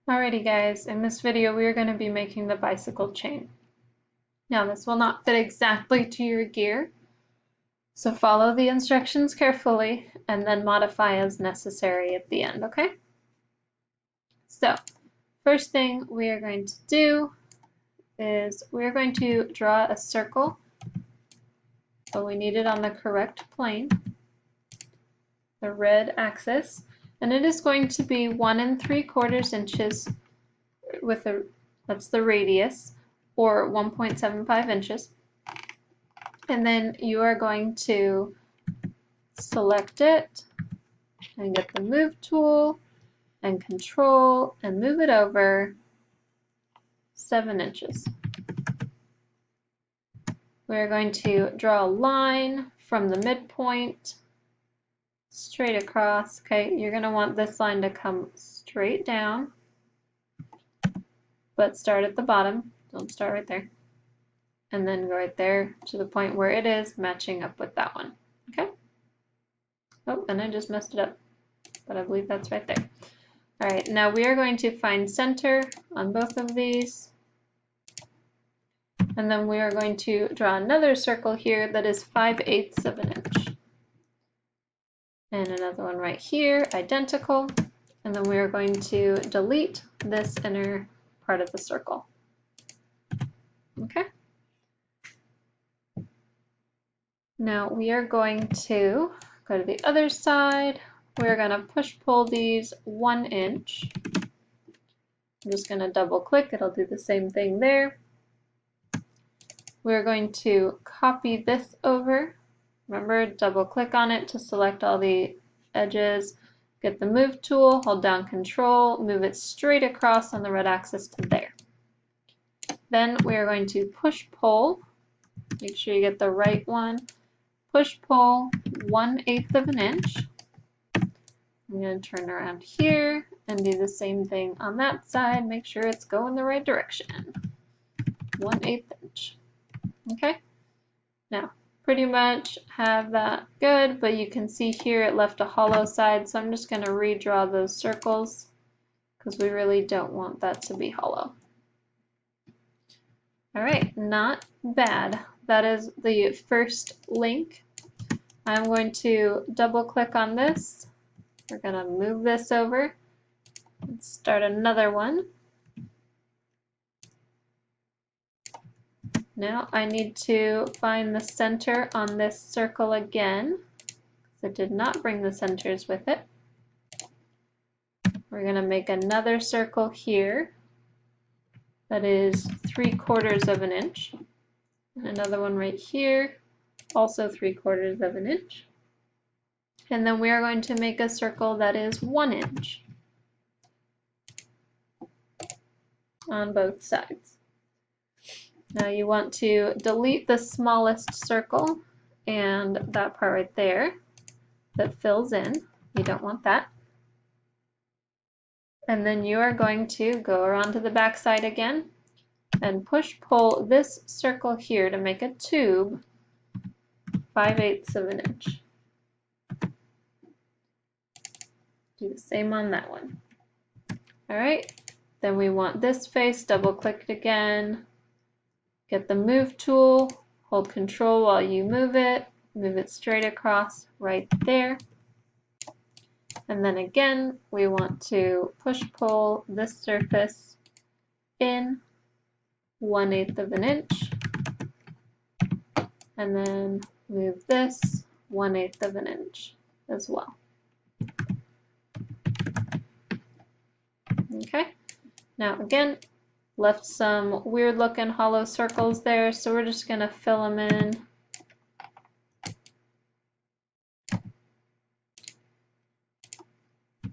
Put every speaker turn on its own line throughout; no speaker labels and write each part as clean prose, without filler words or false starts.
Alrighty guys, in this video we are going to be making the bicycle chain. Now this will not fit exactly to your gear, so follow the instructions carefully and then modify as necessary at the end, okay? So, first thing we are going to do is we are going to draw a circle, but we need it on the correct plane, the red axis, and it is going to be 1 3/4 inches with that's the radius, or 1.75 inches. And then you are going to select it and get the move tool and control and move it over 7 inches. We're going to draw a line from the midpoint straight across. Okay, you're going to want this line to come straight down, but start at the bottom. Don't start right there. And then go right there to the point where it is matching up with that one. Okay? Oh, and I just messed it up, but I believe that's right there. All right, now we are going to find center on both of these. And then we are going to draw another circle here that is 5/8 of an inch. And another one right here, identical. And then we are going to delete this inner part of the circle. Okay? Now we are going to go to the other side. We're going to push-pull these 1 inch. I'm just going to double click, it'll do the same thing there. We're going to copy this over. Remember, double click on it to select all the edges. Get the move tool, hold down control, move it straight across on the red axis to there. Then we are going to push-pull. Make sure you get the right one. Push-pull 1/8 of an inch. I'm going to turn around here and do the same thing on that side. Make sure it's going the right direction. 1/8 inch. Okay? Now, pretty much have that good, but you can see here it left a hollow side, so I'm just going to redraw those circles because we really don't want that to be hollow. All right, not bad. That is the first link. I'm going to double click on this. We're going to move this over and start another one. Now I need to find the center on this circle again, because it did not bring the centers with it. We're going to make another circle here that is 3/4 of an inch. And another one right here, also 3/4 of an inch. And then we are going to make a circle that is 1 inch on both sides. Now you want to delete the smallest circle and that part right there that fills in. You don't want that. And then you are going to go around to the back side again and push-pull this circle here to make a tube 5/8 of an inch. Do the same on that one. All right, then we want this face, double click it again, get the move tool, hold control while you move it straight across right there. And then again, we want to push-pull this surface in 1/8 of an inch, and then move this 1/8 of an inch as well. Okay, now again, left some weird looking hollow circles there, so we're just going to fill them in.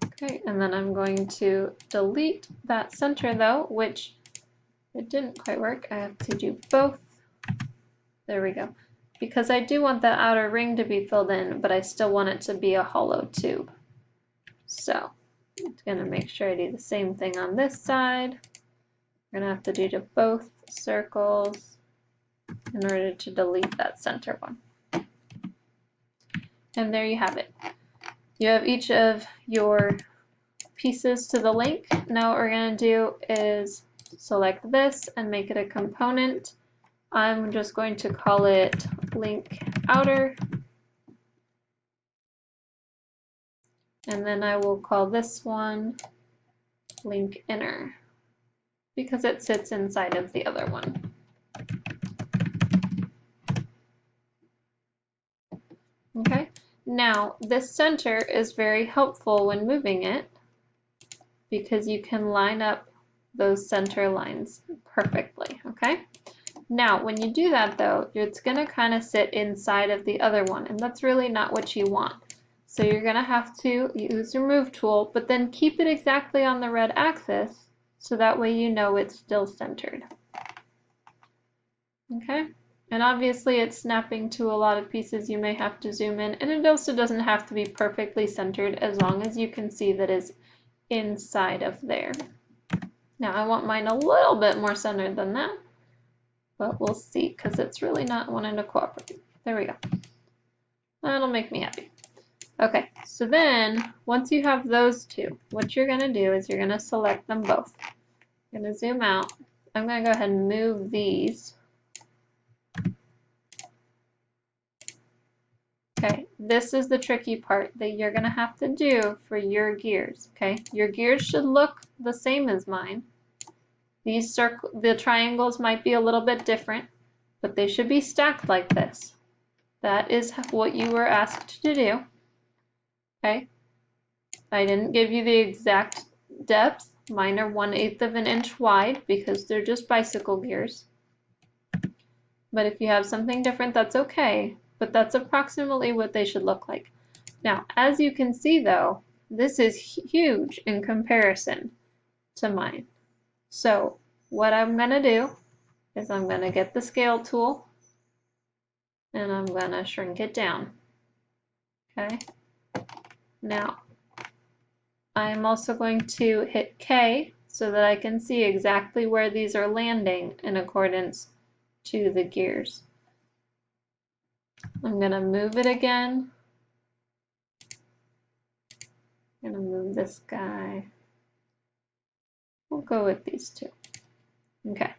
Okay, and then I'm going to delete that center though, which it didn't quite work. I have to do both. There we go. Because I do want the outer ring to be filled in, but I still want it to be a hollow tube. So I'm going to make sure I do the same thing on this side. We're going to have to do to both circles in order to delete that center one. And there you have it. You have each of your pieces to the link. Now what we're going to do is select this and make it a component. I'm just going to call it link outer. And then I will call this one link inner because it sits inside of the other one. Okay, now this center is very helpful when moving it because you can line up those center lines perfectly, okay? Now, when you do that though, it's gonna kind of sit inside of the other one, and that's really not what you want. So you're gonna have to use your move tool, but then keep it exactly on the red axis, so that way you know it's still centered. Okay? And obviously it's snapping to a lot of pieces, you may have to zoom in, and it also doesn't have to be perfectly centered as long as you can see that it's inside of there. Now I want mine a little bit more centered than that, but we'll see because it's really not wanting to cooperate. There we go. That'll make me happy. Okay, so then once you have those two, what you're going to do is you're going to select them both. I'm going to zoom out. I'm going to go ahead and move these. Okay, this is the tricky part that you're going to have to do for your gears. Okay, your gears should look the same as mine. The triangles might be a little bit different, but they should be stacked like this. That is what you were asked to do. Okay, I didn't give you the exact depth. Mine are 1/8 of an inch wide because they're just bicycle gears. But if you have something different, that's okay. But that's approximately what they should look like. Now, as you can see though, this is huge in comparison to mine. So what I'm going to do is I'm going to get the scale tool and I'm going to shrink it down. Okay. Now, I'm also going to hit K so that I can see exactly where these are landing in accordance to the gears. I'm going to move it again. I'm going to move this guy. We'll go with these two. Okay.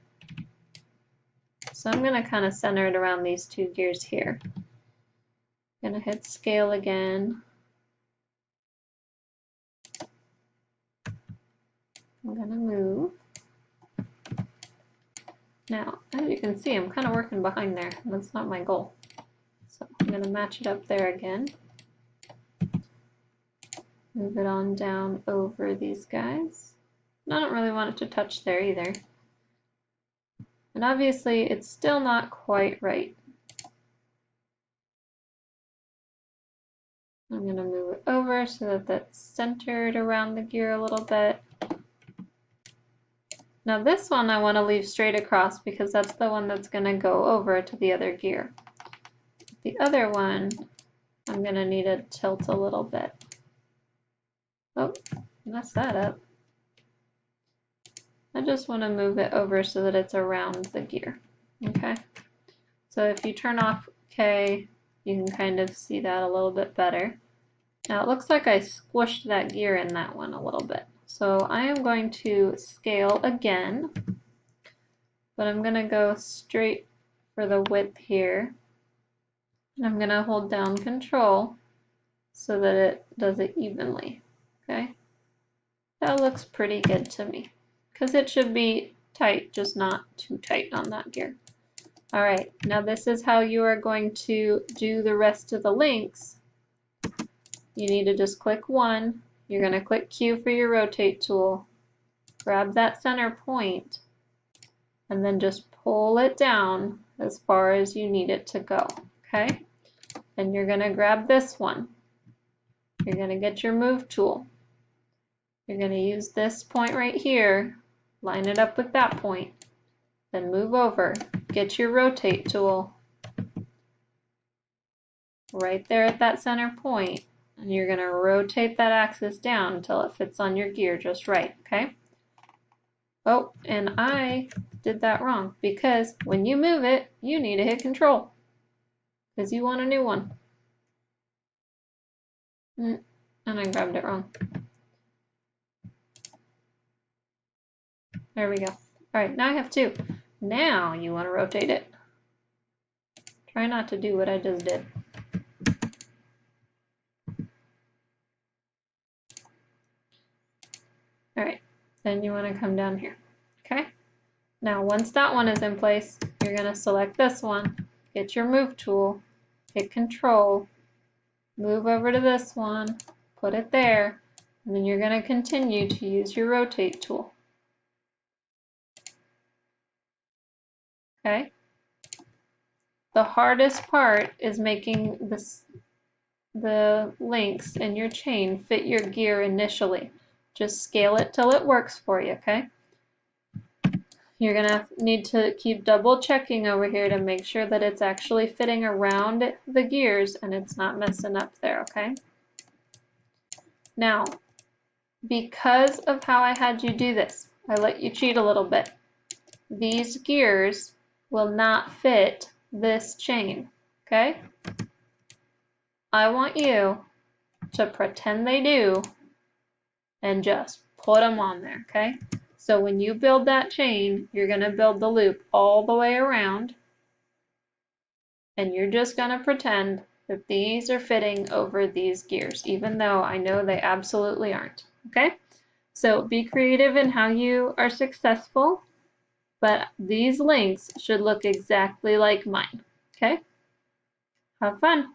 So I'm going to kind of center it around these two gears here. I'm going to hit scale again. I'm going to move. Now, as you can see, I'm kind of working behind there. That's not my goal. So I'm going to match it up there again. Move it on down over these guys. I don't really want it to touch there either. And obviously, it's still not quite right. I'm going to move it over so that that's centered around the gear a little bit. Now this one I want to leave straight across because that's the one that's going to go over to the other gear. The other one, I'm going to need to tilt a little bit. Oh, messed that up. I just want to move it over so that it's around the gear. Okay. So if you turn off K, you can kind of see that a little bit better. Now it looks like I squished that gear in that one a little bit. So I am going to scale again, but I'm going to go straight for the width here. And I'm going to hold down Control so that it does it evenly. Okay, that looks pretty good to me because it should be tight, just not too tight on that gear. All right, now this is how you are going to do the rest of the links. You need to just click one. You're going to click Q for your rotate tool, grab that center point, and then just pull it down as far as you need it to go. Okay, and you're going to grab this one. You're going to get your move tool. You're going to use this point right here, line it up with that point, then move over, get your rotate tool right there at that center point, and you're going to rotate that axis down until it fits on your gear just right, okay? Oh, and I did that wrong because when you move it, you need to hit Control because you want a new one. And I grabbed it wrong. There we go. All right, now I have 2. Now you want to rotate it. Try not to do what I just did. All right, then you want to come down here. Okay. Now, once that one is in place, you're going to select this one, get your move tool, hit Control, move over to this one, put it there, and then you're going to continue to use your rotate tool. Okay? The hardest part is making the links in your chain fit your gear initially. Just scale it till it works for you, okay? You're going to need to keep double checking over here to make sure that it's actually fitting around the gears and it's not messing up there, okay? Now, because of how I had you do this, I let you cheat a little bit. These gears will not fit this chain, okay? I want you to pretend they do and just put them on there, okay? So when you build that chain, you're going to build the loop all the way around, and you're just going to pretend that these are fitting over these gears, even though I know they absolutely aren't, okay? So be creative in how you are successful, but these links should look exactly like mine, okay? Have fun.